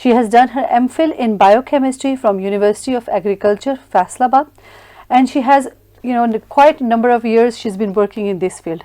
She has done her MPhil in biochemistry from University of Agriculture, Faisalabad, and she has, quite a number of years she's been working in this field.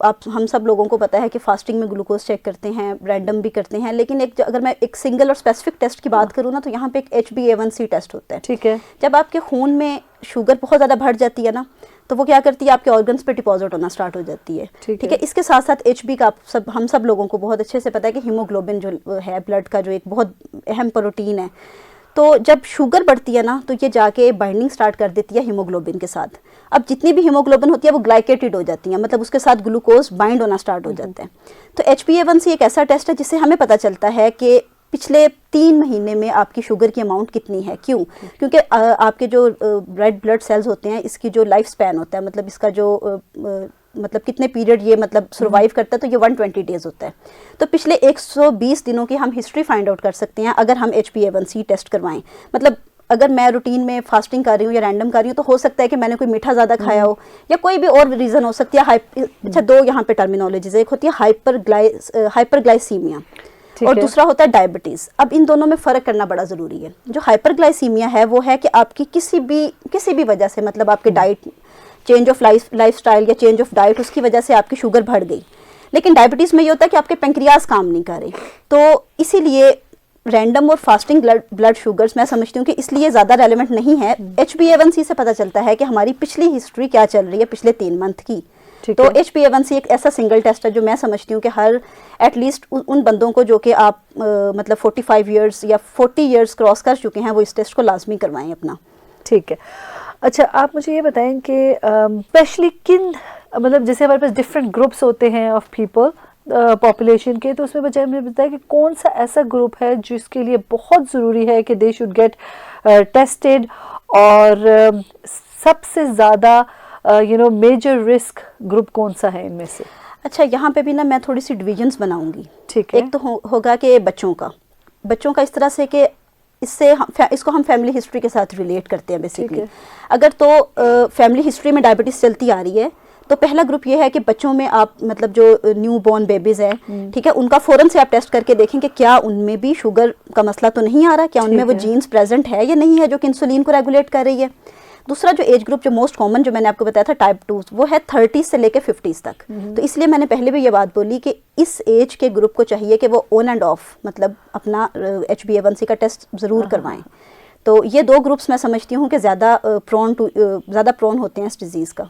آپ ہم سب لوگوں کو پتہ ہے کہ fasting میں glucose check کرتے ہیں, رینڈم بھی کرتے ہیں, لیکن اگر میں ایک سنگل اور اسپیسیفک ٹیسٹ کی بات کروں نا تو یہاں پہ ایک HbA1c ٹیسٹ ہوتا ہے. ٹھیک ہے. جب آپ کے خون میں شوگر بہت زیادہ بڑھ جاتی ہے نا تو وہ کیا کرتی ہے, آپ کے آرگنس پہ ڈپازٹ ہونا سٹارٹ ہو جاتی ہے. ٹھیک ہے. اس کے ساتھ ساتھ HB کا ہم سب لوگوں کو بہت اچھے سے پتہ ہے کہ ہیموگلوبن جو ہے بلڈ کا جو ایک بہت اہم پروٹین ہے, تو جب شوگر بڑھتی ہے نا تو یہ جا کے بائنڈنگ سٹارٹ کر دیتی ہے ہیموگلوبن کے ساتھ. اب جتنی بھی ہیموگلوبن ہوتی ہے وہ گلائکیٹڈ ہو جاتی ہیں, مطلب اس کے ساتھ گلوکوز بائنڈ ہونا سٹارٹ ہو جاتا ہے. تو HbA1c ایک ایسا ٹیسٹ ہے جس سے ہمیں پتہ چلتا ہے کہ پچھلے 3 مہینے میں آپ کی شوگر کی اماؤنٹ کتنی ہے. کیوں؟ کیونکہ آپ کے جو ریڈ بلڈ سیلز ہوتے ہیں اس کی جو لائف سپین ہوتا ہے, مطلب اس کا جو مطلب کتنے پیریڈ یہ مطلب سروائیو کرتا ہے, تو یہ 120 ڈیز ہوتا ہے. تو پچھلے 120 دنوں کی ہم ہسٹری فائنڈ آؤٹ کر سکتے ہیں اگر ہم HbA1c ٹیسٹ کروائیں. مطلب اگر میں روٹین میں فاسٹنگ کر رہی ہوں یا رینڈم کر رہی ہوں تو ہو سکتا ہے کہ میں نے کوئی میٹھا زیادہ کھایا ہو یا کوئی بھی اور ریزن ہو سکتی ہے. اچھا, 2 یہاں پہ ٹرمینالوجیز, ایک ہوتی ہے ہائپر گلائسیمیا اور دوسرا ہوتا ہے ڈائبٹیز. اب ان دونوں میں فرق کرنا بڑا ضروری ہے. جو ہائپر گلائسیمیا ہے وہ ہے کہ آپ کی کسی بھی وجہ سے, مطلب آپ کے diet change of life style یا چینج آف ڈائٹ, اس کی وجہ سے آپ کی شوگر بڑھ گئی. لیکن ڈائبٹیز میں یہ ہوتا ہے کہ آپ کے پینکریاز کام نہیں کر رہے. تو اسی لیے رینڈم اور فاسٹنگ بلڈ شوگرز میں سمجھتی ہوں کہ اس لیے زیادہ ریلیونٹ نہیں ہے. HbA1c سے پتہ چلتا ہے کہ ہماری پچھلی ہسٹری کیا چل رہی ہے پچھلے 3 منتھ کی. تو HbA1c ایک ایسا سنگل ٹیسٹ ہے جو میں سمجھتی ہوں کہ ہر ایٹ لیسٹ ان بندوں کو جو کہ آپ مطلب 45 ایئرس یا 40 ایئرس کراس کر چکے ہیں وہ اس ٹیسٹ کو لازمی کروائیں اپنا. ٹھیک ہے. اچھا, آپ مجھے یہ بتائیں کہ اسپیشلی مطلب جیسے ہمارے پاس ڈفرینٹ گروپس ہوتے ہیں آف پیپل پاپولیشن کے, تو اس میں بچے مجھے بتایا کہ کون سا ایسا گروپ ہے جس کے لیے بہت ضروری ہے کہ دے شوڈ گیٹ ٹیسٹڈ, اور سب سے زیادہ میجر رسک گروپ کون سا ہے ان میں سے؟ اچھا, یہاں پہ بھی نا میں تھوڑی سی ڈویژنس بناؤں گی. ٹھیک ہے. ایک تو ہوگا کہ بچوں کا اس طرح سے کہ اس کو ہم فیملی ہسٹری کے ساتھ ریلیٹ کرتے ہیں بیسیکلی. اگر تو فیملی ہسٹری میں ڈائبٹیز چلتی آ رہی ہے تو پہلا گروپ یہ ہے کہ بچوں میں آپ مطلب جو نیو بورن بیبیز ہیں, ٹھیک ہے, ان کا فوراً سے آپ ٹیسٹ کر کے دیکھیں کہ کیا ان میں بھی شوگر کا مسئلہ تو نہیں آ رہا, کیا ان میں وہ جینز پریزنٹ ہے یا نہیں ہے جو کہ انسولین کو ریگولیٹ کر رہی ہے. دوسرا جو ایج گروپ جو موسٹ کامن جو میں نے آپ کو بتایا تھا ٹائپ 2, وہ ہے 30 سے لے کے 50 تک. تو اس لیے میں نے پہلے بھی یہ بات بولی کہ اس ایج کے گروپ کو چاہیے کہ وہ آن اینڈ آف مطلب اپنا HbA1c کا ٹیسٹ ضرور کروائیں. تو یہ 2 گروپس میں سمجھتی ہوں کہ زیادہ پرون ہوتے ہیں اس ڈیزیز کا.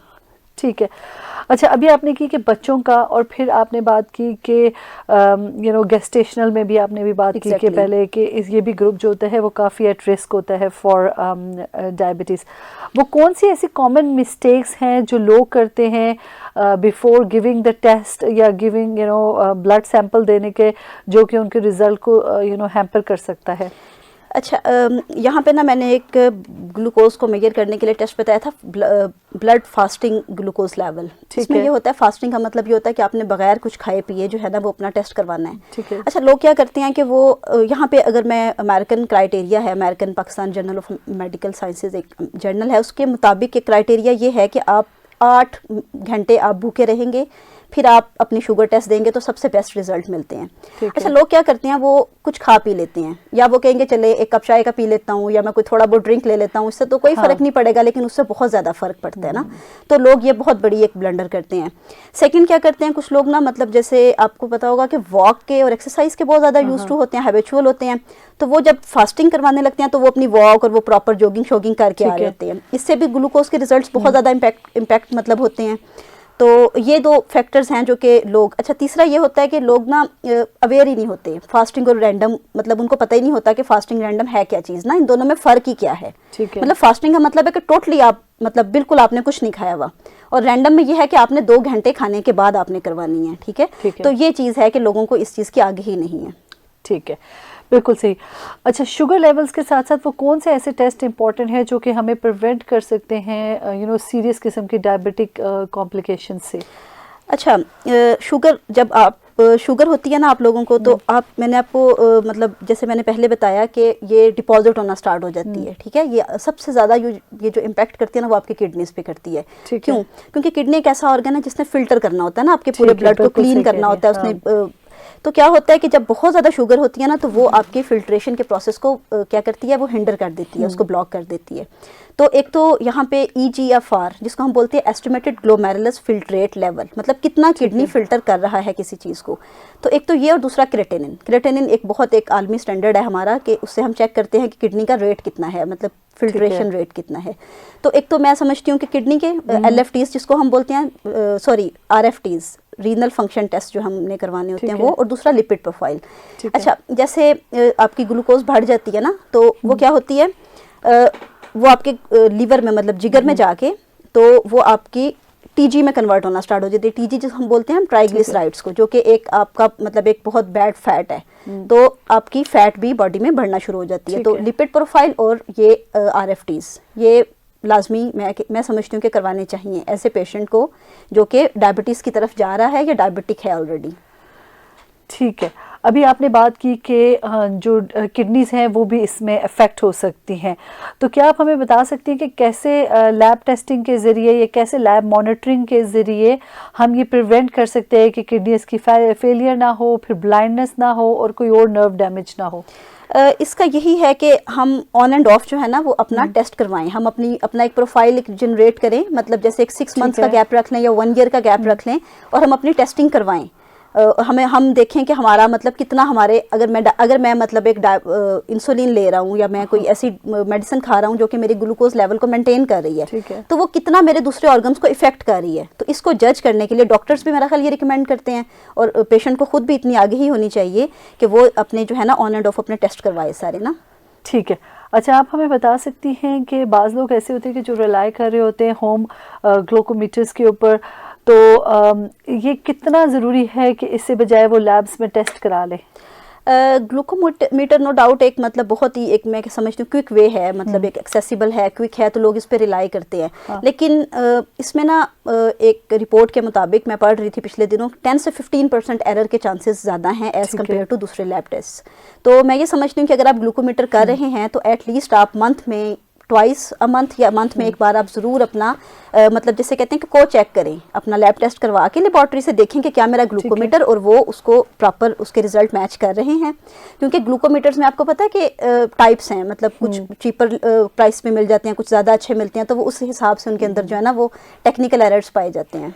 ٹھیک ہے. اچھا, ابھی آپ نے کی کہ بچوں کا, اور پھر آپ نے بات کی کہ گیسٹیشنل میں بھی آپ نے بھی بات کی کہ پہلے کہ یہ بھی گروپ جو ہوتا ہے وہ کافی ایٹ رسک ہوتا ہے فار ڈائبٹیز. وہ کون سی ایسی کامن مسٹیکس ہیں جو لوگ کرتے ہیں بیفور گیونگ دا ٹیسٹ یا گیونگ بلڈ سیمپل دینے کے, جو کہ ان کے رزلٹ کو ہیمپر کر سکتا ہے؟ اچھا, یہاں پہ نا میں نے ایک گلوکوز کو میجر کرنے کے لیے ٹیسٹ بتایا تھا, بلڈ فاسٹنگ گلوکوز لیول. اس میں یہ ہوتا ہے, فاسٹنگ کا مطلب یہ ہوتا ہے کہ آپ نے بغیر کچھ کھائے پیے جو ہے نا وہ اپنا ٹیسٹ کروانا ہے. اچھا, لوگ کیا کرتے ہیں کہ وہ یہاں پہ اگر میں امریکن کرائٹیریا ہے, American Pakistan journal of medical sciences ایک جرنل ہے, اس کے مطابق ایک کرائٹیریا یہ ہے کہ آپ 8 گھنٹے آپ بھوکے رہیں گے, پھر آپ اپنی شوگر ٹیسٹ دیں گے تو سب سے بیسٹ رزلٹ ملتے ہیں. اچھا, لوگ کیا کرتے ہیں وہ کچھ کھا پی لیتے ہیں, یا وہ کہیں گے چلے ایک کپ چائے کا پی لیتا ہوں یا میں کوئی تھوڑا بہت ڈرنک لے لیتا ہوں, اس سے تو کوئی فرق نہیں پڑے گا, لیکن اس سے بہت زیادہ فرق پڑتا ہے نا. تو لوگ یہ بہت بڑی ایک بلنڈر کرتے ہیں. سیکنڈ کیا کرتے ہیں کچھ لوگ نا, مطلب جیسے آپ کو پتا ہوگا کہ واک کے اور ایکسرسائز کے بہت زیادہ یوز ٹو ہوتے ہیں, ہیبیچول ہوتے ہیں, تو وہ جب فاسٹنگ کروانے لگتے ہیں تو وہ اپنی واک اور وہ پراپر جوگنگ کر کے آ رہے ہوتے ہیں. اس سے بھی گلوکوز کے ریزلٹس بہت زیادہ امپیکٹ مطلب ہوتے ہیں. تو یہ 2 فیکٹرز ہیں جو کہ لوگ. اچھا, تیسرا یہ ہوتا ہے کہ لوگ نا اویئر ہی نہیں ہوتے فاسٹنگ اور رینڈم, مطلب ان کو پتہ ہی نہیں ہوتا کہ فاسٹنگ رینڈم ہے کیا چیز نا, ان دونوں میں فرق ہی کیا ہے. مطلب فاسٹنگ کا مطلب ہے کہ ٹوٹلی آپ مطلب بالکل آپ نے کچھ نہیں کھایا ہوا, اور رینڈم میں یہ ہے کہ آپ نے 2 گھنٹے کھانے کے بعد آپ نے کروانی ہے. ٹھیک ہے, تو یہ چیز ہے کہ لوگوں کو اس چیز کی آگہی نہیں ہے. ٹھیک ہے, بالکل صحیح. اچھا, شوگر لیولز کے ساتھ ساتھ وہ کون سے ایسے ٹیسٹ امپورٹنٹ ہیں جو کہ ہمیں پریونٹ کر سکتے ہیں سیریس قسم کی ڈائبٹک کمپلیکیشن سے؟ اچھا, شوگر جب آپ شوگر ہوتی ہے نا آپ لوگوں کو, تو میں نے آپ کو مطلب جیسے میں نے پہلے بتایا کہ یہ ڈپازٹ ہونا سٹارٹ ہو جاتی ہے. ٹھیک ہے, یہ سب سے زیادہ یہ جو امپیکٹ کرتی ہے نا وہ آپ کی کڈنیز پہ کرتی ہے. کیوں؟ کیونکہ کڈنی ایک ایسا آرگن ہے جس نے فلٹر کرنا ہوتا ہے نا, آپ کے پورے بلڈ کو کلین کرنا ہوتا ہے, اس نے تو کیا ہوتا ہے کہ جب بہت زیادہ شوگر ہوتی ہے نا تو وہ آپ کی فلٹریشن کے پروسیس کو کیا کرتی ہے, وہ ہنڈر کر دیتی ہے, اس کو بلاک کر دیتی ہے. تو ایک تو یہاں پہ EGFR جس کو ہم بولتے ہیں ایسٹیمیٹڈ گلومیرولس فلٹریٹ لیول, مطلب کتنا کڈنی فلٹر کر رہا ہے کسی چیز کو. تو ایک تو یہ, اور دوسرا کریٹینن ایک بہت ایک عالمی سٹینڈرڈ ہے ہمارا کہ اس سے ہم چیک کرتے ہیں کہ کڈنی کا ریٹ کتنا ہے, مطلب فلٹریشن ریٹ کتنا ہے. تو ایک تو میں سمجھتی ہوں کہ کڈنی کے LFTs جس کو ہم بولتے ہیں, sorry RFTs, renal function test جو ہم نے کروانے ہوتے ہیں وہ, اور دوسرا لپڈ پروفائل. اچھا, جیسے آپ کی گلوکوز بڑھ جاتی ہے نا تو وہ کیا ہوتی ہے, وہ آپ کے لیور میں مطلب جگر میں جا کے تو وہ آپ کی TG میں کنورٹ ہونا سٹارٹ ہو جاتی ہے. TG جس ہم بولتے ہیں ہم ٹرائیگلیسرائڈس کو, جو کہ ایک آپ کا مطلب ایک بہت بیڈ فیٹ ہے, تو آپ کی فیٹ بھی باڈی میں بڑھنا شروع ہو جاتی ہے. تو لپڈ پروفائل اور یہ RFTs یہ لازمی میں سمجھتی ہوں کہ کروانے چاہیے ایسے پیشنٹ کو جو کہ ڈائبٹیز کی طرف جا رہا ہے یا ڈائبٹک ہے آلریڈی. ٹھیک ہے. ابھی آپ نے بات کی کہ جو کڈنیز ہیں وہ بھی اس میں افیکٹ ہو سکتی ہیں, تو کیا آپ ہمیں بتا سکتی ہیں کہ کیسے لیب ٹیسٹنگ کے ذریعے یا کیسے لیب مانیٹرنگ کے ذریعے ہم یہ پریونٹ کر سکتے ہیں کہ کڈنیز کی فیلئر نہ ہو, پھر بلائنڈنس نہ ہو اور کوئی اور نرو ڈیمیج نہ ہو؟ اس کا یہی ہے کہ ہم آن اینڈ آف جو ہے نا وہ اپنا ٹیسٹ کروائیں, ہم اپنا ایک پروفائل جنریٹ کریں, مطلب جیسے ایک 6 منتھس کا گیپ رکھ لیں یا 1 ایئر کا گیپ رکھ لیں, اور ہم اپنی ٹیسٹنگ کروائیں. ہم دیکھیں کہ ہمارا مطلب کتنا ہمارے اگر میں مطلب ایک انسولین لے رہا ہوں یا میں کوئی ایسی میڈیسن کھا رہا ہوں جو کہ میری گلوکوز لیول کو مینٹین کر رہی ہے, تو وہ کتنا میرے دوسرے آرگنس کو افیکٹ کر رہی ہے. تو اس کو جج کرنے کے لیے ڈاکٹرز بھی میرا خیال یہ ریکمینڈ کرتے ہیں, اور پیشنٹ کو خود بھی اتنی آگہی ہونی چاہیے کہ وہ اپنے جو ہے نا آن اینڈ آف اپنے ٹیسٹ کروائے سارے نا. ٹھیک ہے. اچھا, آپ ہمیں بتا سکتی ہیں کہ بعض لوگ ایسے ہوتے ہیں کہ جو ریلائی کر رہے ہوتے ہیں ہوم گلوکومیٹرز کے اوپر, تو یہ کتنا ضروری ہے کہ اس سے بجائے وہ لیبس میں ٹیسٹ کرا لیں؟ گلوکومیٹر نو ڈاؤٹ ایک مطلب بہت ہی ایک میں سمجھتی ہوں کوئک وے ہے, مطلب ایک ایکسیسیبل ہے, کوئک ہے, تو لوگ اس پہ ریلائی کرتے ہیں. لیکن اس میں نا ایک رپورٹ کے مطابق میں پڑھ رہی تھی پچھلے دنوں 10 سے 15% ایرر کے چانسز زیادہ ہیں ایز کمپیئر ٹو دوسرے لیب ٹیسٹ. تو میں یہ سمجھتی ہوں کہ اگر آپ گلوکومیٹر کر رہے ہیں تو ایٹ لیسٹ آپ منتھ میں ٹوائس منتھ یا منتھ میں ایک بار آپ ضرور اپنا مطلب جسے کہتے ہیں کہ کو چیک کریں, اپنا لیب ٹیسٹ کروا کے لیبارٹری سے دیکھیں کہ کیا میرا گلوکومیٹر اور وہ اس کو پراپر اس کے ریزلٹ میچ کر رہے ہیں. کیونکہ گلوکومیٹرز میں آپ کو پتا ہے کہ ٹائپس ہیں, مطلب کچھ چیپر پرائس پہ مل جاتے ہیں, کچھ زیادہ اچھے ملتے ہیں, تو وہ اس حساب سے ان کے اندر جو ہے نا وہ ٹیکنیکل ایررز پائے جاتے ہیں.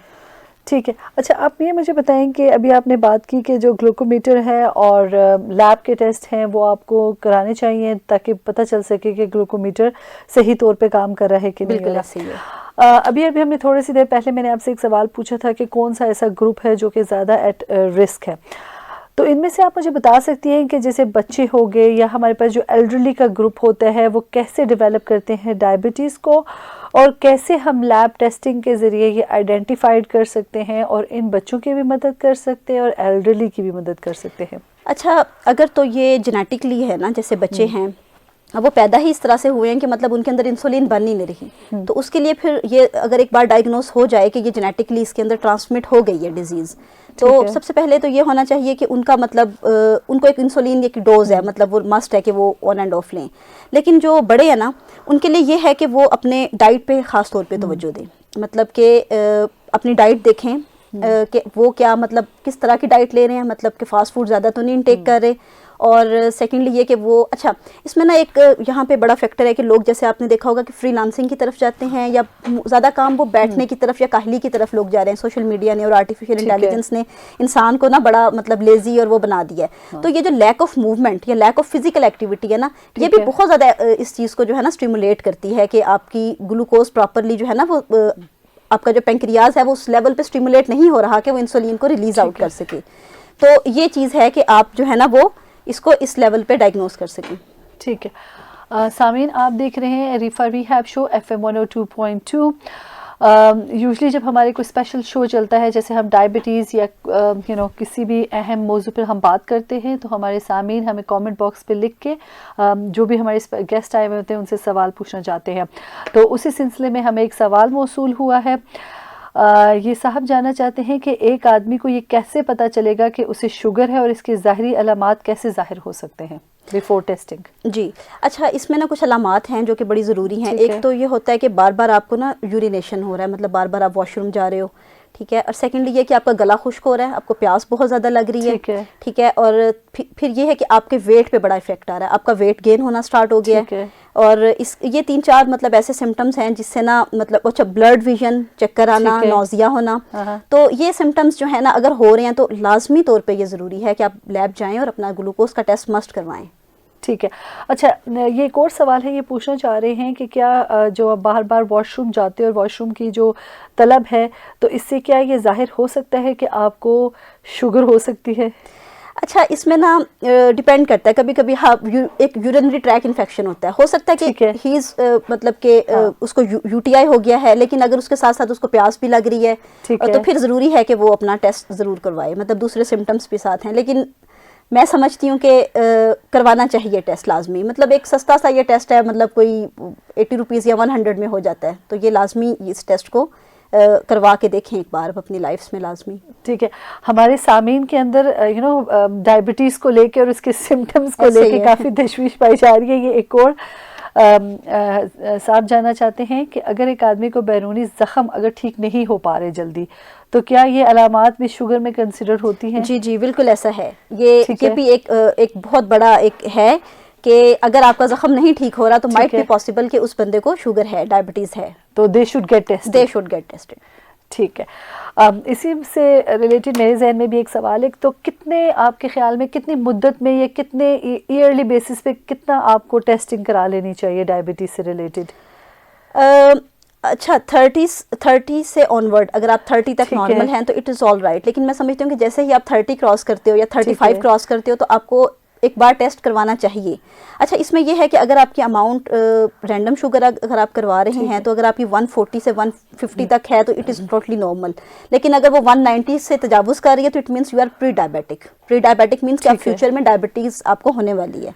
ٹھیک ہے. اچھا, آپ یہ مجھے بتائیں کہ ابھی آپ نے بات کی کہ جو گلوکومیٹر ہے اور لیب کے ٹیسٹ ہیں وہ آپ کو کرانے چاہیے تاکہ پتہ چل سکے کہ گلوکومیٹر صحیح طور پہ کام کر رہا ہے کہ نہیں. بالکل ایسے ہی ہے. ابھی ہم نے تھوڑی سی دیر پہلے میں نے آپ سے ایک سوال پوچھا تھا کہ کون سا ایسا گروپ ہے جو کہ زیادہ ایٹ رسک ہے, تو ان میں سے آپ مجھے بتا سکتی ہیں کہ جیسے بچے ہو گئے یا ہمارے پاس جو ایلڈرلی کا گروپ ہوتا ہے وہ کیسے ڈیولپ کرتے ہیں ڈائبٹیز کو, اور کیسے ہم لیب ٹیسٹنگ کے ذریعے یہ آئیڈینٹیفائڈ کر سکتے ہیں اور ان بچوں کی بھی مدد کر سکتے ہیں اور ایلڈرلی کی بھی مدد کر سکتے ہیں؟ اچھا, اگر تو یہ جینیٹکلی ہے نا, جیسے بچے ہیں وہ پیدا ہی اس طرح سے ہوئے ہیں کہ مطلب ان کے اندر انسولین بن ہی نہیں رہی, تو اس کے لیے پھر یہ اگر ایک بار ڈائگنوز ہو جائے کہ یہ جینیٹکلی اس کے اندر ٹرانسمٹ ہو گئی ہے ڈیزیز, تو سب سے پہلے تو یہ ہونا چاہیے کہ ان کا مطلب ان کو ایک انسولین کی ڈوز ہے, مطلب وہ مسٹ ہے کہ وہ آن اینڈ آف لیں. لیکن جو بڑے ہیں نا ان کے لیے یہ ہے کہ وہ اپنے ڈائٹ پہ خاص طور پہ توجہ دیں, مطلب کہ اپنی ڈائٹ دیکھیں کہ وہ کیا مطلب کس طرح کی ڈائٹ لے رہے ہیں, مطلب کہ فاسٹ فوڈ زیادہ تو نہیں انٹیک کر رہے. اور سیکنڈلی یہ کہ وہ اچھا اس میں نا ایک یہاں پہ بڑا فیکٹر ہے کہ لوگ جیسے آپ نے دیکھا ہوگا کہ فری لانسنگ کی طرف جاتے ہیں یا زیادہ کام وہ بیٹھنے کی طرف یا کاہلی کی طرف لوگ جا رہے ہیں. سوشل میڈیا نے اور آرٹیفیشیل انٹیلیجنس نے انسان کو نا بڑا مطلب لیزی اور وہ بنا دیا ہے. تو یہ جو لیک آف موومنٹ یا لیک آف فزیکل ایکٹیویٹی ہے نا, یہ بھی بہت زیادہ اس چیز کو جو ہے نا اسٹیمولیٹ کرتی ہے کہ آپ کی گلوکوز پراپرلی جو ہے نا وہ آپ کا جو پینکریاز ہے وہ اس لیول پہ اسٹیمولیٹ نہیں ہو رہا کہ وہ انسولین کو ریلیز آؤٹ کر سکے. تو یہ چیز ہے کہ آپ جو ہے نا وہ اس کو اس لیول پہ ڈائگنوز کر سکیں. ٹھیک ہے. سامعین, آپ دیکھ رہے ہیں ریفا ریہیب شو FM 102.2. یوزلی جب ہمارے کوئی اسپیشل شو چلتا ہے جیسے ہم ڈائبٹیز یا کسی بھی اہم موضوع پر ہم بات کرتے ہیں, تو ہمارے سامعین ہمیں کامنٹ باکس پہ لکھ کے جو بھی ہمارے گیسٹ آئے ہوئے ہوتے ہیں ان سے سوال پوچھنا چاہتے ہیں. تو اسی سلسلے میں ہمیں ایک سوال موصول ہوا ہے. یہ صاحب جاننا چاہتے ہیں کہ ایک آدمی کو یہ کیسے پتہ چلے گا کہ اسے شوگر ہے اور اس کی ظاہری علامات کیسے ظاہر ہو سکتے ہیں بیفور ٹیسٹنگ؟ جی اچھا, اس میں نا کچھ علامات ہیں جو کہ بڑی ضروری ہیں. ایک تو یہ ہوتا ہے کہ بار بار آپ کو نا یورینیشن ہو رہا ہے, مطلب بار بار آپ واش روم جا رہے ہو, ٹھیک ہے. اور سیکنڈلی یہ کہ آپ کا گلا خشک ہو رہا ہے, آپ کو پیاس بہت زیادہ لگ رہی ہے, ٹھیک ہے. اور پھر یہ ہے کہ آپ کے ویٹ پہ بڑا افیکٹ آ رہا ہے, آپ کا ویٹ گین ہونا اسٹارٹ ہو گیا ہے. اور یہ 3-4 مطلب ایسے سمٹمز ہیں جس سے نا مطلب اچھا بلڈ ویژن, چکر آنا, نوزیا ہونا. تو یہ سمٹمز جو ہے نا اگر ہو رہے ہیں تو لازمی طور پہ یہ ضروری ہے کہ آپ لیب جائیں اور اپنا گلوکوز کا ٹیسٹ مسٹ کروائیں. ٹھیک ہے. اچھا, یہ ایک اور سوال ہے, یہ پوچھنا چاہ رہے ہیں کہ کیا جو آپ بار بار واش روم جاتے ہیں اور واش روم کی جو طلب ہے, تو اس سے کیا یہ ظاہر ہو سکتا ہے کہ آپ کو شوگر ہو سکتی ہے؟ اچھا, اس میں نا ڈیپینڈ کرتا ہے. کبھی کبھی ایک یورینری ٹریک انفیکشن ہوتا ہے, ہو سکتا ہے کہ ہیز مطلب کہ اس کو یو ٹی آئی ہو گیا ہے, لیکن اگر اس کے ساتھ ساتھ اس کو پیاس بھی لگ رہی ہے تو پھر ضروری ہے کہ وہ اپنا ٹیسٹ ضرور کروائے, مطلب دوسرے سمٹمس بھی ساتھ ہیں. لیکن میں سمجھتی ہوں کہ کروانا چاہیے ٹیسٹ لازمی. مطلب ایک سستا سا یہ ٹیسٹ ہے, مطلب کوئی 80 روپیز یا 100 میں ہو جاتا ہے, تو یہ لازمی اس ٹیسٹ کو کروا کے دیکھیں ایک بار اپنی لائف میں لازمی. ٹھیک ہے. ہمارے سامعین کے اندر ڈائبٹیز کو لے کے اور اس کے سمٹمز کو لے کے کافی تشویش پائی جا رہی ہے. یہ ایک اور صاحب جاننا چاہتے ہیں کہ اگر ایک آدمی کو بیرونی زخم اگر ٹھیک نہیں ہو پا رہے جلدی, تو کیا یہ علامات بھی شوگر میں کنسیڈر ہوتی ہیں؟ جی جی بالکل ایسا ہے. یہ بھی ایک بہت بڑا ایک ہے کہ اگر آپ کا زخم نہیں ٹھیک ہو رہا تو مائٹ بی پاسبل کہ اس بندے کو شوگر ہے, ڈائبٹیز ہے, تو دے شوڈ گیٹ ٹیسٹڈ. ٹھیک ہے. اسی سے ریلیٹڈ میرے ذہن میں بھی ایک سوال ہے, تو کتنے آپ کے خیال میں کتنی مدت میں یا کتنے ایئرلی بیسس پہ کتنا آپ کو ٹیسٹنگ کرا لینی چاہیے ڈائبٹیز سے ریلیٹڈ؟ اچھا 30 سے آن ورڈ, اگر آپ 30 تک نارمل ہیں تو اٹ از آل رائٹ. لیکن میں سمجھتی ہوں کہ جیسے ہی آپ 30 کراس کرتے ہو یا 35 کراس کرتے ہو تو آپ کو ایک بار ٹیسٹ کروانا چاہیے. اچھا, اس میں یہ ہے کہ اگر آپ کی اماؤنٹ رینڈم شوگر اگر آپ کروا رہے ہیں تو اگر آپ کی 140 سے 150 تک ہے تو اٹ از ٹوٹلی نارمل. لیکن اگر وہ 190 سے تجاوز کر رہی ہے تو it means you are pre diabetic. Pre diabetic means کہ آپ فیوچر میں ڈائبٹیز آپ کو ہونے والی ہے.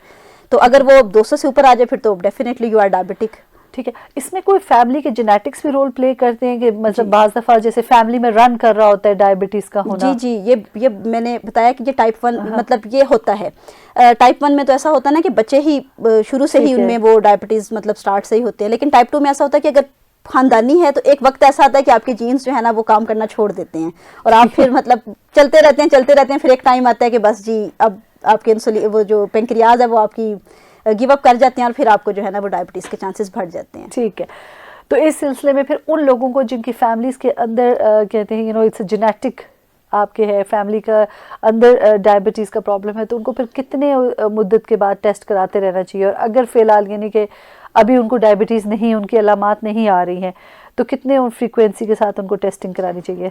تو اگر وہ 200 سے اوپر آ جائے پھر تو ڈیفینیٹلی یو آر ڈائبیٹک. ٹھیک ہے. اس میں کوئی فیملی کے جینیٹکس بھی رول پلے کرتے ہیں کہ مطلب بعض دفعہ جیسے فیملی میں رن کر رہا ہوتا ہے ڈائبٹیز کا ہونا؟ جی یہ میں نے بتایا کہ یہ ٹائپ 1 مطلب یہ ہوتا ہے. ٹائپ 1 میں تو ایسا ہوتا ہے نا کہ بچے ہی شروع سے ہی ان میں وہ ڈائبٹیز مطلب سٹارٹ سے ہی ہوتے ہیں. لیکن ٹائپ 2 میں ایسا ہوتا ہے کہ اگر خاندانی ہے تو ایک وقت ایسا آتا ہے کہ آپ کے جینز جو ہے نا وہ کام کرنا چھوڑ دیتے ہیں اور آپ پھر مطلب چلتے رہتے ہیں. پھر ایک ٹائم آتا ہے کہ بس جی اب آپ کے وہ جو پینکریاز ہے وہ آپ کی گیو اپ کر جاتے ہیں اور پھر آپ کو جو ہے نا وہ ڈائبٹیز کے چانسز بڑھ جاتے ہیں. ٹھیک ہے. تو اس سلسلے میں پھر ان لوگوں کو جن کی فیملیز کے اندر کہتے ہیں اٹس جینیٹک آپ کے ہے فیملی کا اندر ڈائبٹیز کا پرابلم ہے, تو ان کو پھر کتنے مدت کے بعد ٹیسٹ کراتے رہنا چاہیے؟ اور اگر فی الحال یعنی کہ ابھی ان کو ڈائبٹیز نہیں, ان کی علامات نہیں آ رہی ہیں, تو کتنے فریکوینسی کے ساتھ ان کو ٹیسٹنگ کرانی چاہیے؟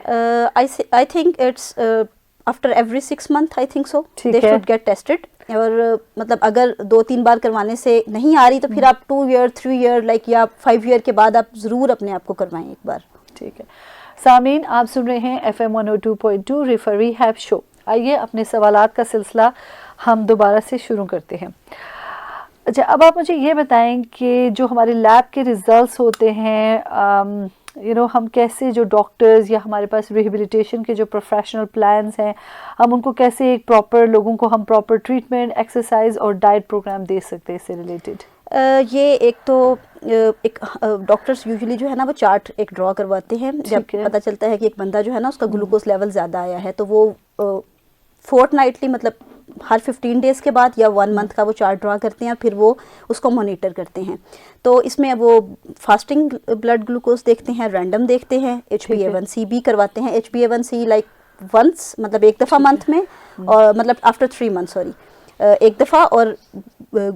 I think it's after every 6 months I think so they should get tested. اور مطلب اگر 2-3 بار کروانے سے نہیں آ رہی تو پھر آپ 2 year 3 year لائک یا 5 year کے بعد آپ ضرور اپنے آپ کو کروائیں ایک بار. ٹھیک ہے. سامعین, آپ سن رہے ہیں FM 102.2 ریفر ریہیب شو. آئیے اپنے سوالات کا سلسلہ ہم دوبارہ سے شروع کرتے ہیں. اچھا, اب آپ مجھے یہ بتائیں کہ جو ہمارے لیب کے ریزلٹس ہوتے ہیں ہم کیسے جو ڈاکٹرز یا ہمارے پاس ریہیبلیٹیشن کے جو پروفیشنل پلانز ہیں ہم ان کو کیسے ایک پراپر لوگوں کو ہم پراپر ٹریٹمنٹ, ایکسرسائز اور ڈائٹ پروگرام دے سکتے ہیں اس سے ریلیٹڈ؟ یہ ایک تو ایک ڈاکٹرز یوزلی جو ہے نا وہ چارٹ ایک ڈرا کرواتے ہیں جب پتہ چلتا ہے کہ ایک بندہ جو ہے نا اس کا گلوکوز لیول زیادہ آیا ہے, تو وہ فورتنائٹلی مطلب ہر 15 days کے بعد یا 1 month کا وہ چارٹ ڈرا کرتے ہیں اور پھر وہ اس کو مانیٹر کرتے ہیں. تو اس میں وہ فاسٹنگ بلڈ گلوکوز دیکھتے ہیں, رینڈم دیکھتے ہیں, HbA1c بھی کرواتے ہیں. HbA1c لائک ونس مطلب ایک دفعہ منتھ میں, اور مطلب آفٹر 3 months ایک دفعہ, اور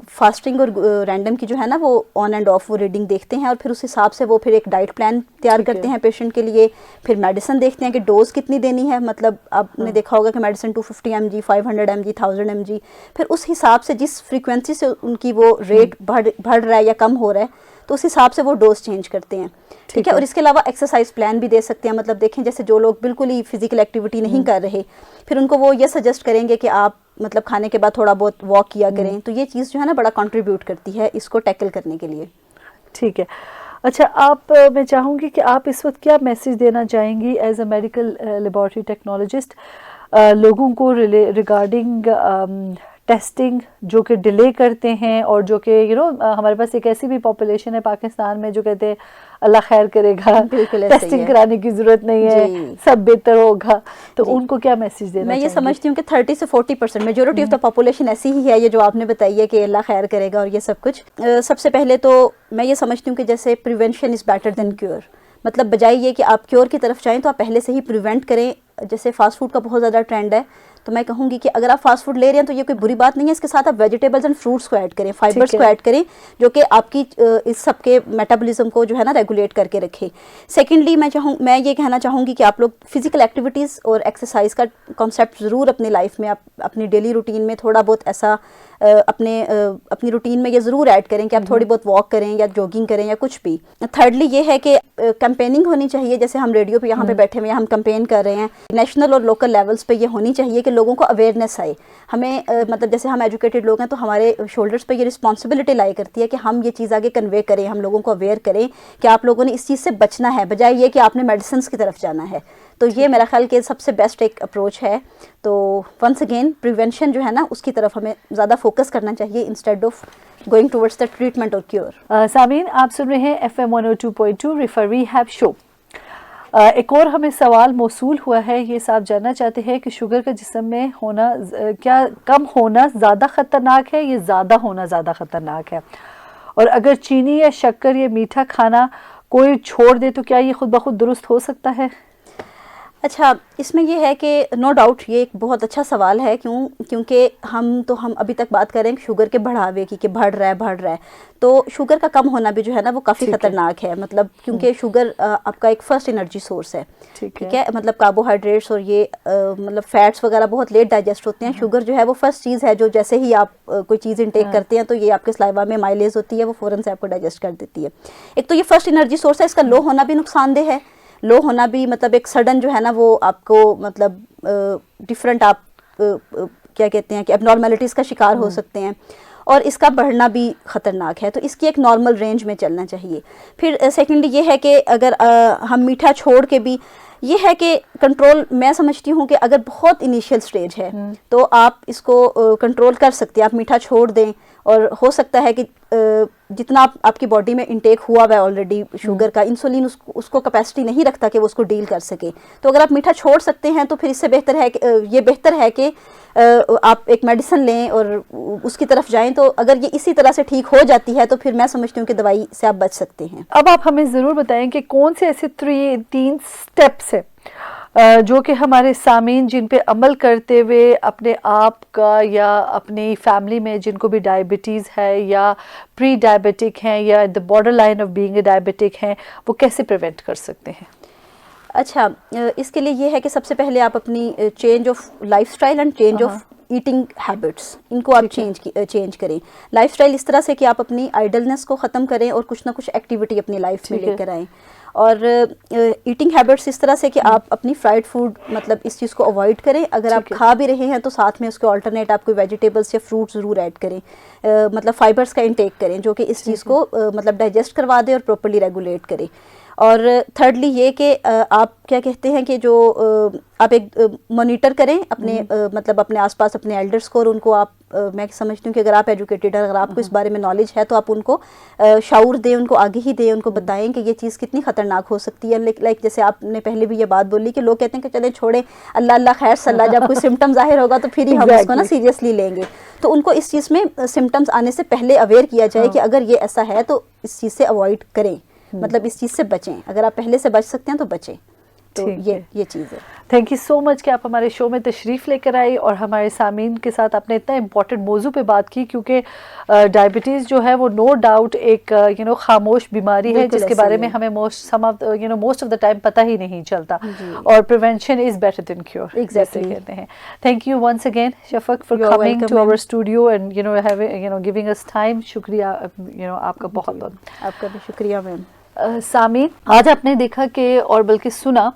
فاسٹنگ اور رینڈم کی جو ہے نا وہ آن اینڈ آف وہ ریڈنگ دیکھتے ہیں اور پھر اس حساب سے وہ پھر ایک ڈائٹ پلان تیار کرتے ہیں پیشنٹ کے لیے. پھر میڈیسن دیکھتے ہیں کہ ڈوز کتنی دینی ہے, مطلب آپ نے دیکھا ہوگا کہ میڈیسن 250 mg 500 mg 1000 mg, پھر اس حساب سے جس فریکوینسی سے ان کی وہ ریٹ بڑھ رہا ہے یا کم ہو رہا ہے تو اس حساب سے وہ ڈوز چینج کرتے ہیں. ٹھیک ہے. اور اس کے علاوہ ایکسرسائز پلان بھی دے سکتے ہیں. مطلب دیکھیں جیسے جو لوگ بالکل ہی فزیکل ایکٹیویٹی نہیں کر رہے, پھر ان کو وہ یہ سجیسٹ کریں گے کہ آپ مطلب کھانے کے بعد تھوڑا بہت واک کیا کریں. تو یہ چیز جو ہے نا بڑا کنٹریبیوٹ کرتی ہے اس کو ٹیکل کرنے کے لیے. ٹھیک ہے. اچھا, آپ میں چاہوں گی کہ آپ اس وقت کیا میسیج دینا چاہیں گی as a medical laboratory technologist لوگوں کو ریگارڈنگ ٹیسٹنگ جو کہ ڈیلے کرتے ہیں, اور جو کہ ہمارے پاس ایک ایسی بھی پاپولیشن ہے پاکستان میں جو کہتے ہیں اللہ خیر کرے گا, ٹیسٹنگ کرانے کی ضرورت نہیں ہے, سب بہتر ہوگا, تو ان کو کیا میسج دینا؟ میں یہ سمجھتی ہوں کہ 30 سے 40% میجورٹی آف دا پاپولیشن ایسی ہی ہے, یہ جو آپ نے بتائی ہے کہ اللہ خیر کرے گا اور یہ سب کچھ. سب سے پہلے تو میں یہ سمجھتی ہوں کہ جیسے prevention is better than cure, مطلب بجائے یہ کہ آپ کیور کی طرف جائیں تو آپ پہلے سے ہی پریونٹ کریں. جیسے فاسٹ فوڈ کا بہت زیادہ ٹرینڈ ہے, تو میں کہوں گی کہ اگر آپ فاسٹ فوڈ لے رہے ہیں تو یہ کوئی بری بات نہیں ہے, اس کے ساتھ آپ ویجیٹیبلز اینڈ فروٹس کو ایڈ کریں, فائبرس کو ایڈ کریں, جو کہ آپ کی اس سب کے میٹابولزم کو جو ہے نا ریگولیٹ کر کے رکھے. سیکنڈلی میں یہ کہنا چاہوں گی کہ آپ لوگ فزیکل ایکٹیویٹیز اور ایکسرسائز کا کانسیپٹ ضرور اپنی لائف میں, آپ اپنی ڈیلی روٹین میں تھوڑا بہت ایسا اپنی روٹین میں یہ ضرور ایڈ کریں کہ آپ تھوڑی بہت واک کریں یا جوگنگ کریں یا کچھ بھی. تھرڈلی یہ ہے کہ کیمپیننگ ہونی چاہیے, جیسے ہم ریڈیو پہ یہاں پہ بیٹھے ہوئے ہیں, ہم کیمپین کر رہے ہیں, نیشنل اور لوکل لیولز پہ یہ ہونی چاہیے کہ لوگوں کو اویئرنیس آئے. ہمیں مطلب جیسے ہم ایجوکیٹڈ لوگ ہیں تو ہمارے شولڈرز پہ یہ رسپانسبلٹی لائی کرتی ہے کہ ہم یہ چیز آگے کنوے کریں, ہم لوگوں کو اویئر کریں کہ آپ لوگوں نے اس چیز سے بچنا ہے, بجائے یہ کہ آپ نے میڈیسنس کی طرف جانا ہے. تو یہ میرا خیال کہ سب سے بیسٹ ایک اپروچ ہے. تو ونس اگین پریونشن جو ہے نا اس کی طرف ہمیں زیادہ فوکس کرنا چاہیے instead of going towards the treatment اور کیور. سامعین, آپ سن رہے ہیں FM 102.2 ریفر ریہیب شو. ایک اور ہمیں سوال موصول ہوا ہے, یہ صاحب جاننا چاہتے ہیں کہ شوگر کا جسم میں ہونا کیا کم ہونا زیادہ خطرناک ہے یا زیادہ ہونا زیادہ خطرناک ہے, اور اگر چینی یا شکر یا میٹھا کھانا کوئی چھوڑ دے تو کیا یہ خود بخود درست ہو سکتا ہے؟ اچھا, اس میں یہ ہے کہ نو ڈاؤٹ یہ ایک بہت اچھا سوال ہے, کیونکہ ہم ابھی تک بات کر رہے ہیں شوگر کے بڑھاوے کی کہ بڑھ رہا ہے. تو شوگر کا کم ہونا بھی جو ہے نا وہ کافی خطرناک ہے, مطلب کیونکہ شوگر آپ کا ایک فرسٹ انرجی سورس ہے, ٹھیک ہے, مطلب کاربوہائیڈریٹس اور یہ مطلب فیٹس وغیرہ بہت لیٹ ڈائجسٹ ہوتے ہیں. شوگر جو ہے وہ فرسٹ چیز ہے جو جیسے ہی آپ کوئی چیز انٹیک کرتے ہیں تو یہ آپ کے سلائیوا میں مائلیز ہوتی ہے, وہ فوراً سے آپ کو ڈائجسٹ کر دیتی ہے. ایک تو یہ فرسٹ انرجی سورس ہے, اس کا لو ہونا بھی نقصان دہ ہے. لو ہونا بھی مطلب ایک سڈن جو ہے نا وہ آپ کو مطلب ڈفرینٹ آپ کیا کہتے ہیں کہ اب نارملٹیز کا شکار ہو سکتے ہیں, اور اس کا بڑھنا بھی خطرناک ہے. تو اس کی ایک نارمل رینج میں چلنا چاہیے. پھر سیکنڈلی یہ ہے کہ اگر ہم میٹھا چھوڑ کے بھی یہ ہے کہ کنٹرول, میں سمجھتی ہوں کہ اگر بہت انیشیل سٹیج ہے تو آپ اس کو کنٹرول کر سکتے ہیں, آپ میٹھا چھوڑ دیں, اور ہو سکتا ہے کہ جتنا آپ کی باڈی میں انٹیک ہوا ہوا ہے آلریڈی شوگر کا, انسولین اس کو کیپیسٹی نہیں رکھتا کہ وہ اس کو ڈیل کر سکے. تو اگر آپ میٹھا چھوڑ سکتے ہیں تو پھر اس سے بہتر ہے کہ آپ ایک میڈیسن لیں اور اس کی طرف جائیں. تو اگر یہ اسی طرح سے ٹھیک ہو جاتی ہے تو پھر میں سمجھتی ہوں کہ دوائی سے آپ بچ سکتے ہیں. اب آپ ہمیں ضرور بتائیں کہ کون سے ایسے 3 سٹیپس ہیں جو کہ ہمارے سامعین جن پہ عمل کرتے ہوئے اپنے آپ کا یا اپنی فیملی میں جن کو بھی ڈائبٹیز ہے یا پری ڈائبٹک ہیں یا the border line of being a diabetic ہیں, وہ کیسے پریونٹ کر سکتے ہیں؟ اچھا, اس کے لیے یہ ہے کہ سب سے پہلے آپ اپنی change of life style and change of eating habits, ان کو آپ چینج کریں. لائف سٹائل اس طرح سے کہ آپ اپنی آئیڈلنس کو ختم کریں اور کچھ نہ کچھ ایکٹیویٹی اپنی لائف میں لے کر آئیں. اور ایٹنگ ہیبٹس اس طرح سے کہ آپ اپنی فرائڈ فوڈ مطلب اس چیز کو اوائڈ کریں. اگر آپ کھا بھی رہے ہیں تو ساتھ میں اس کے آلٹرنیٹ آپ کوئی ویجیٹیبلس یا فروٹ ضرور ایڈ کریں. مطلب فائبرس کا انٹیک کریں جو کہ اس چیز کو مطلب ڈائجسٹ کروا دے اور پراپرلی ریگولیٹ کرے. اور تھرڈلی یہ کہ آپ کیا کہتے ہیں کہ جو آپ ایک مانیٹر کریں اپنے مطلب اپنے آس پاس اپنے ایلڈرس کو, اور ان کو آپ میں سمجھتی ہوں کہ اگر آپ ایجوکیٹڈ ہیں, اگر آپ کو اس بارے میں نالج ہے تو آپ ان کو شعور دیں, ان کو آگے ہی دیں, ان کو بتائیں کہ یہ چیز کتنی خطرناک ہو سکتی ہے. لائک جیسے آپ نے پہلے بھی یہ بات بولی کہ لوگ کہتے ہیں کہ چلیں چھوڑیں, اللہ خیر صلاح, جب کوئی سمٹم ظاہر ہوگا تو پھر ہی ہم اس کو نا سیریسلی لیں گے. تو ان کو اس چیز میں سمٹمس آنے سے پہلے اویئر کیا جائے کہ اگر یہ ایسا ہے تو اس چیز سے اوائڈ کریں, مطلب اس چیز سے بچیں. اگر آپ پہلے سے بچ سکتے ہیں تو بچیں. تو یہ چیز ہے. تھینک یو سو مچ کہ آپ ہمارے شو میں تشریف لے کر آئی اور ہمارے سامعین کے ساتھ آپ نے اتنا امپورٹنٹ موضوع پہ بات کی, کیونکہ ڈائبٹیز جو ہے وہ نو ڈاؤٹ ایک خاموش بیماری ہے جس کے بارے میں ہمیں موسٹ آف دا ٹائم پتہ ہی نہیں چلتا, اور prevention is better than cure, exactly کہتے ہیں. Thank you once again Shafaq for coming to our studio and giving us time. شکریہ آپ کا بہت بہت. آپ کا بھی شکریہ میم. سامعین, آج آپ نے دیکھا کہ اور بلکہ سنا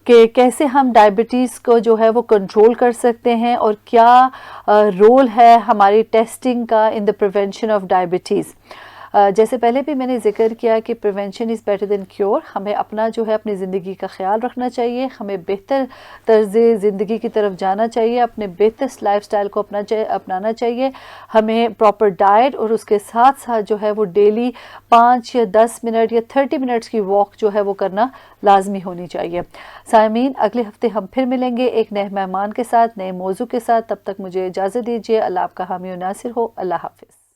کہ کیسے ہم ڈائبٹیز کو جو ہے وہ کنٹرول کر سکتے ہیں اور کیا رول ہے ہماری ٹیسٹنگ کا ان دا پریونشن آف ڈائبٹیز. جیسے پہلے بھی میں نے ذکر کیا کہ prevention is better than cure. ہمیں اپنا جو ہے اپنی زندگی کا خیال رکھنا چاہیے, ہمیں بہتر طرز زندگی کی طرف جانا چاہیے, اپنے بہتر لائف سٹائل کو اپنانا چاہیے. ہمیں پراپر ڈائٹ اور اس کے ساتھ ساتھ جو ہے وہ ڈیلی 5 یا 10 منٹ یا 30 منٹس کی واک جو ہے وہ کرنا لازمی ہونی چاہیے. سامعین, اگلے ہفتے ہم پھر ملیں گے ایک نئے مہمان کے ساتھ, نئے موضوع کے ساتھ. تب تک مجھے اجازت دیجیے. اللہ آپ کا حامی و ناصر ہو. اللہ حافظ.